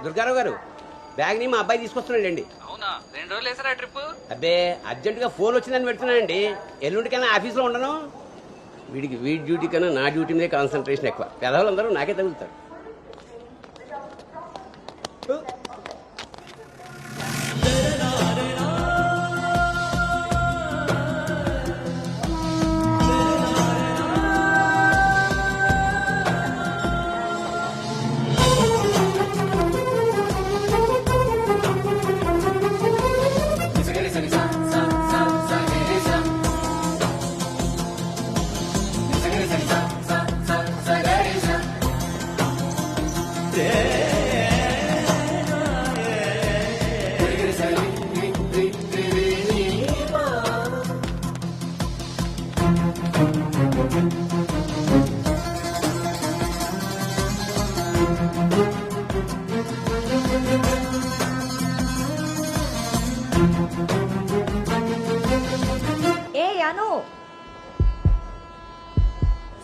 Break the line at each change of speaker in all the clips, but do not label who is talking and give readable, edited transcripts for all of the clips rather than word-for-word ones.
దుర్గారావు గారు బ్యాగ్ ని మా అబ్బాయి తీసుకొస్తున్నాడండి.
అవునా 2 రోజులు వేసారా ట్రిప్?
అబ్బే అర్జెంటుగా ఫోన్ వచ్చిందని పెడుతున్నానండి. ఎల్లుండికైనా ఆఫీస్లో ఉండను. వీడి డ్యూటీ కన్నా నా డ్యూటీ మీద కాన్సన్ట్రేషన్ ఎక్కువ. పెదవులందరూ నాకే తగులుతారు.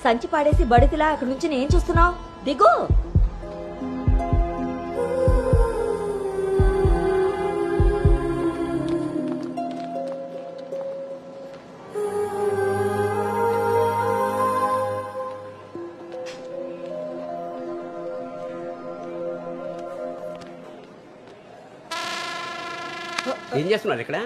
సంచి పాడేసి బడితిలా అక్కడి నుంచి నేను చూస్తున్నావు. దిగు.
ఏం చేస్తున్నారు ఇక్కడ?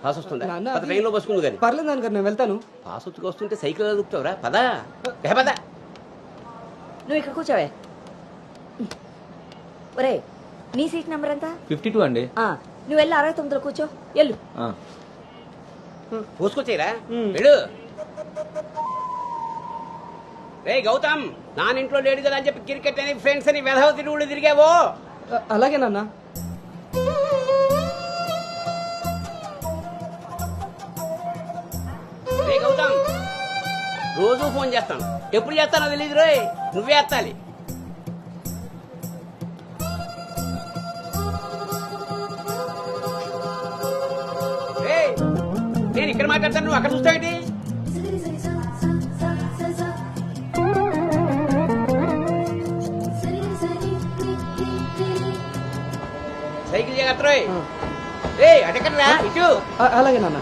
పాస్ వస్తుందా? ట్రైన్లో బస్సుకుంది కానీ
పర్లేదు నాన్నగారు, నేను వెళ్తాను.
పాస్ వచ్చుకు వస్తుంటే సైకిల్ దొక్కుతావురా? పదా పదా.
నువ్వు ఇక్కడ కూర్చోవే. ఒరే, నీ సీట్ నెంబర్ ఎంత?
52 అండి.
నువ్వు వెళ్ళి 69లో కూర్చో. వెళ్ళు.
పోసుకొచ్చేరా వెళ్ళు. రే గౌతమ్, నానింట్లో లేడు కదా అని చెప్పి క్రికెట్ అని ఫ్రెండ్స్ అని వెధవ తిరుగుళ్ళు తిరిగావో.
అలాగే నాన్న.
రే గౌతమ్, రోజు ఫోన్ చేస్తాను. ఎప్పుడు చేస్తానో తెలియదు రోయ్, నువ్వే ఎత్తాలి. నేను ఇక్కడ మాట్లాడతాను, నువ్వు అక్కడ చూస్తావేంటి? సైకిల్ జాగ్రత్త రోయ్. రే అటెక్కడరా ఇటు.
అలాగే నాన్న.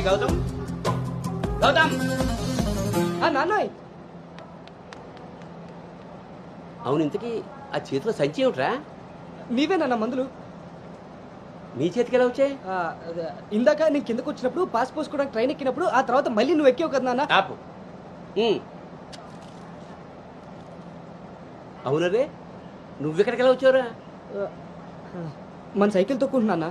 గౌతమ్ గౌతమ్
నాన్నయ్.
అవును, ఇంతకీ ఆ చేతిలో సంచి ఏమిట్రా?
నీవేనా మందులు?
నీ చేతికి ఎలా వచ్చాయి?
ఇందాక నేను కిందకు వచ్చినప్పుడు పాస్ పోసుకోవడానికి ట్రైన్ ఎక్కినప్పుడు, ఆ తర్వాత మళ్ళీ నువ్వు ఎక్కావు కదా నాన్న.
ఆపు. అవునరే, నువ్వెక్కడికి ఎలా వచ్చావురా?
మన సైకిల్ తొక్కుంటున్నా.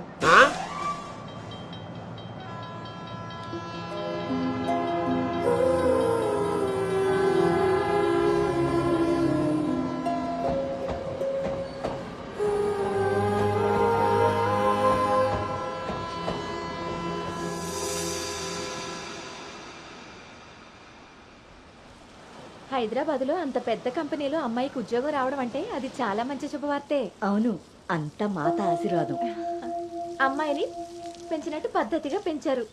హైదరాబాద్ లో అంత పెద్ద కంపెనీలో అమ్మాయికి ఉద్యోగం రావడం అంటే అది చాలా మంచి శుభవార్తే.
అవును, అంత మాత ఆశీర్వాదం.
అమ్మాయిని పెంచినట్టు పద్ధతిగా పెంచారు.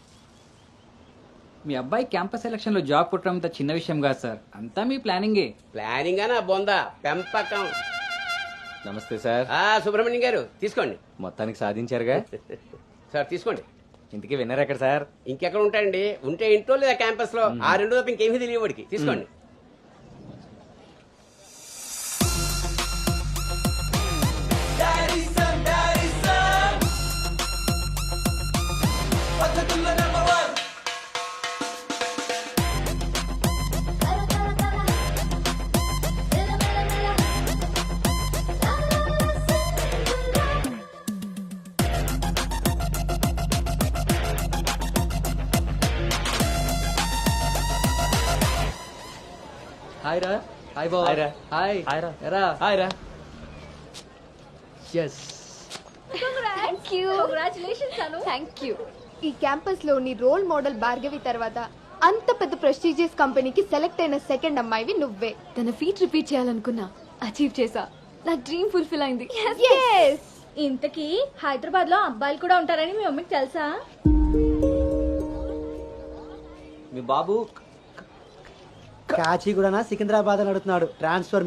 మీ అబ్బాయి క్యాంపస్ సెలక్షన్ లో జాబ్ కొట్టడం అంత చిన్న విషయం కాదు సార్, అంతా మీ ప్లానింగే.
ప్లానింగ్ అనా బొందా పెంపకం.
నమస్తే సార్.
సుబ్రహ్మణ్యం గారు తీసుకోండి.
మొత్తానికి సాధించారుగా.
సార్ తీసుకోండి.
ఇంటికి విన్నర్ ఎక్కడ సార్?
ఇంకెక్కడ ఉంటాయండి, ఉంటే ఇంట్లో లేదా క్యాంపస్ లో. ఆ రెండు తప్ప ఇంకేమీ తెలియ వాడికి. తీసుకోండి.
హాయ్ రా. హాయ్ బావ.
హాయ్ రా.
హాయ్.
హాయ్ రా.
ఎరా.
హాయ్ రా.
ఎస్.
Thank you. ఈ క్యాంపస్ లోని రోల్ మోడల్ భార్గవి తర్వాత అంత పెద్ద ప్రెస్టీజియస్ కంపెనీకి సెలెక్ట్ అయిన సెకండ్ అమ్మాయివి నువ్వే.
తన ఫీట్ రిపీట్ చేయాలనుకున్నా, అచీవ్ చేసా. నా డ్రీమ్ ఫుల్ఫిల్ అయింది.
ఇంతకీ హైదరాబాద్ లో అబ్బాయిలు కూడా ఉంటారని మీ మమ్మీకి తెలుసా?
మీ బాబు
కాచిగూడనా సికింద్రాబాద్ అని అడుగుతున్నాడు. ట్రాన్స్ఫర్.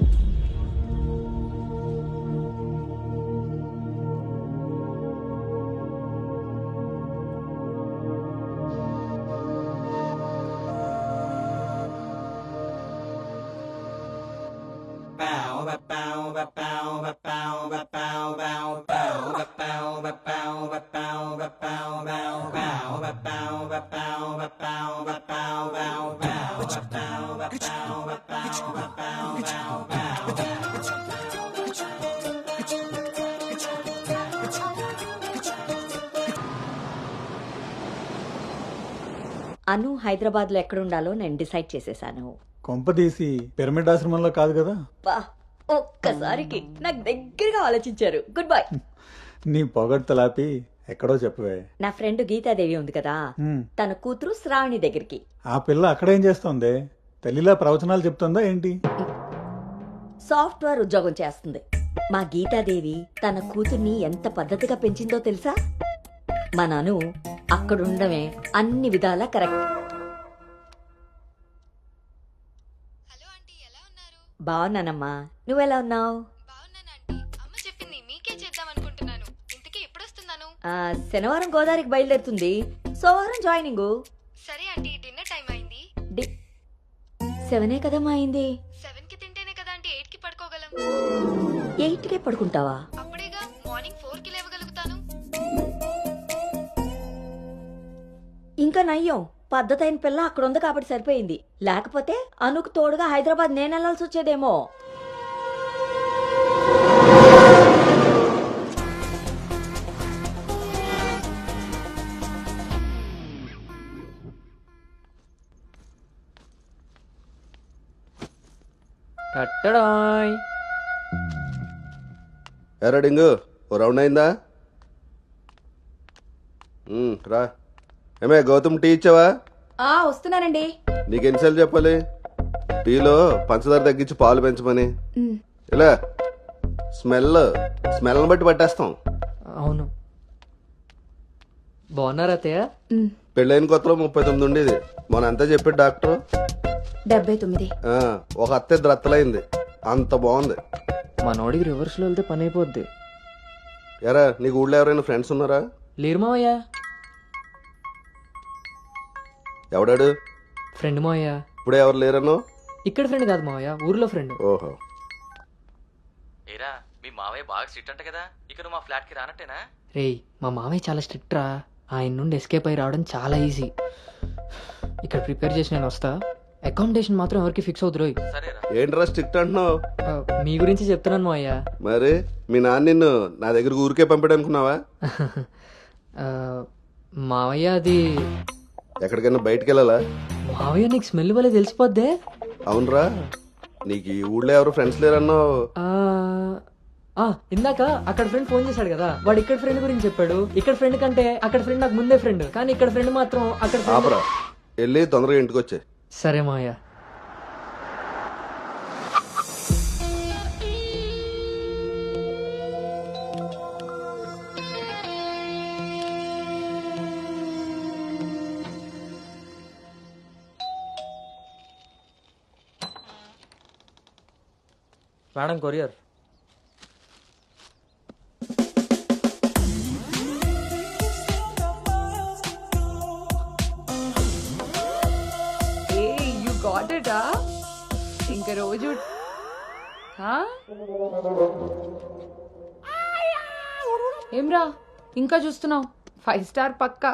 అను హైదరాబాద్ లో ఎక్కడుండాలో నేను డిసైడ్ చేసేసాను.
కొంపదీసి పిరమిడ్ ఆశ్రమంలో కాదు కదా?
బా, ఒక్కసారికి నాకు దగ్గరగా ఆలోచించారు. Good bye.
నీ పొగడ్తలాపి ఎక్కడో చెప్పవే.
నా ఫ్రెండ్ గీతాదేవి ఉంది కదా, తన కూతురు శ్రావణి దగ్గరికి.
ఆ పిల్ల అక్కడేం చేస్తోంది? తల్లిలా ప్రవచనాలు చెప్తుందా ఏంటి?
సాఫ్ట్వేర్ ఉద్యోగం చేస్తుంది. మా గీతాదేవి తన కూతుర్ని ఎంత పద్ధతిగా పెంచిందో తెలుసా? మా నాను అక్కడుండమే అన్ని విధాలా కరెక్ట్.
హలో ఆంటీ, ఎలా ఉన్నారు?
బాగున్నానమ్మా, నువ్వెలా ఉన్నావు?
బాగున్నాను ఆంటీ. అమ్మ చెప్పింది మీకే చేద్దాం అనుకుంటున్నాను. ఇంతకీ ఎప్పుడు వస్తున్నాను?
శనివారం గోదావరికి బయలుదేరుతుంది, సోమవారం జాయినింగ్.
సరే ఆంటీ, డిన్నర్ టైం అయింది.
7 కదమ్మా అయింది.
7కి తింటేనే కదా ఆంటీ 8కి పడుకోగలం.
8కే పడుకుంటావా?
అప్పుడేగా మార్నింగ్ 4కి లేవగలుగుతాను.
ఇంకా నయ్యం, పద్ధతైన పిల్ల అక్కడ ఉంది కాబట్టి సరిపోయింది. లేకపోతే అనుకు తోడుగా హైదరాబాద్ నేను వెళ్లాల్సి వచ్చేదేమో.
ఎరా డింగు, ఓ రౌండ్ అయిందా? రా. ఏమే గౌతమ్, టీ ఇచ్చావా?
వస్తున్నానండి.
నీకు ఎన్నిసార్లు చెప్పాలి టీలో పంచదార తగ్గించి పాలు పెంచమని? ఇలా స్మెల్ని బట్టి పట్టేస్తాం.
అవును. బాగున్నారా అత్తయ్య?
పెళ్ళైన కొత్తలో 39 ఉండేది. మొన్న అంతా చెప్పాడు డాక్టర్.
79.
ఒక అత్తే ద్రత్తలైంది. అంత బాగుంది.
మనోడికి రివర్స్ లో వెళ్తే పని అయిపోద్ది.
ఎరా, నీకు ఊళ్ళో ఎవరైనా ఫ్రెండ్స్ ఉన్నారా?
లేరు మావయ్య.
ఎవడాడు?
ఫ్రెండ్ మావయ్య.
ఇప్పుడే ఎవరు లేరన్నో?
ఇక్కడ ఫ్రెండ్ కాదు మావయ్య, ఊర్లో ఫ్రెండ్.
ఓహో.
ఏరా, మీ మావయ్య బాగా స్ట్రిక్ట్ అంట కదా, ఇక నువ్వు మా ఫ్లాట్ కి రానట్టేనా?
రేయ్, మా మావయ్య చాలా స్ట్రిక్ట్ రా. ఆయన నుండి ఎస్కేప్ అయి రావడం చాలా ఈజీ. ఇక్కడ ప్రిపేర్ చేసి నేను వస్తా. అకామిడేషన్ మాత్రం ఎవరికి ఫిక్స్ అవుతురు.
సరేరా.
ఏంట్రా స్ట్రిక్ట్ అంటున్నావు?
మీ గురించి చెప్తున్నాను మావయ్య.
మరి మీ నాన్న నిన్ను నా దగ్గర ఊరికే పంపాడు అనుకున్నావా?
మావయ్య అది
ఎక్కడికైనా బయటికి వెళ్ళాలా?
మావయ్య నీకు స్మెల్ వల్ల తెలిసిపోద్దే.
అవునరా, నీకు ఈ ఊళ్ళో ఎవరు ఫ్రెండ్స్ లేరన్నావు.
ఇందాక అక్కడ ఫ్రెండ్ ఫోన్ చేశాడు కదా, వాడు ఇక్కడ ఫ్రెండ్ గురించి చెప్పాడు. ఇక్కడ ఫ్రెండ్ కంటే అక్కడ ఫ్రెండ్ నాకు ముందే ఫ్రెండ్, కానీ ఇక్కడ ఫ్రెండ్ మాత్రం అక్కడ
ఆపరా, వెళ్ళి తొందరగా ఇంటికి వచ్చే.
సరే మావయ్య.
Madam courier.
You got it ఇంకా రోజు ఏమ్రా ఇంకా చూస్తున్నావు? 5 స్టార్ పక్కా.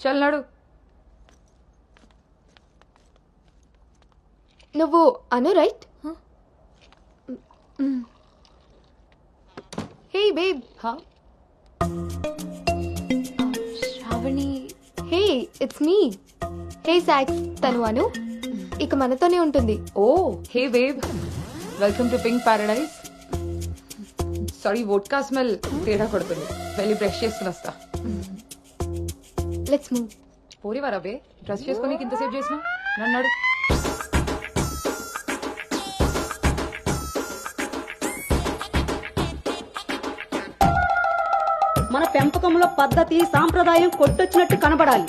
చల్నాడు.
నువ్వు Anu right? Hey babe. Shravani. Hey it's me. Hey సాక్స్, తను అను. ఇక మనతోనే ఉంటుంది.
ఓ హే వేవ్, welcome to pink paradise. Sorry, vodka smell తేడా కొడుతుంది. వెళ్ళి బ్రష్ చేసుకుని వస్తా.
Let's move.
పోరివారా బే, బ్రష్ చేసుకొని ఇంతసేపు చేసిన నన్నాడు.
మన పెంపకంలో పద్ధతి సాంప్రదాయం కొట్టొచ్చినట్టు కనబడాలి.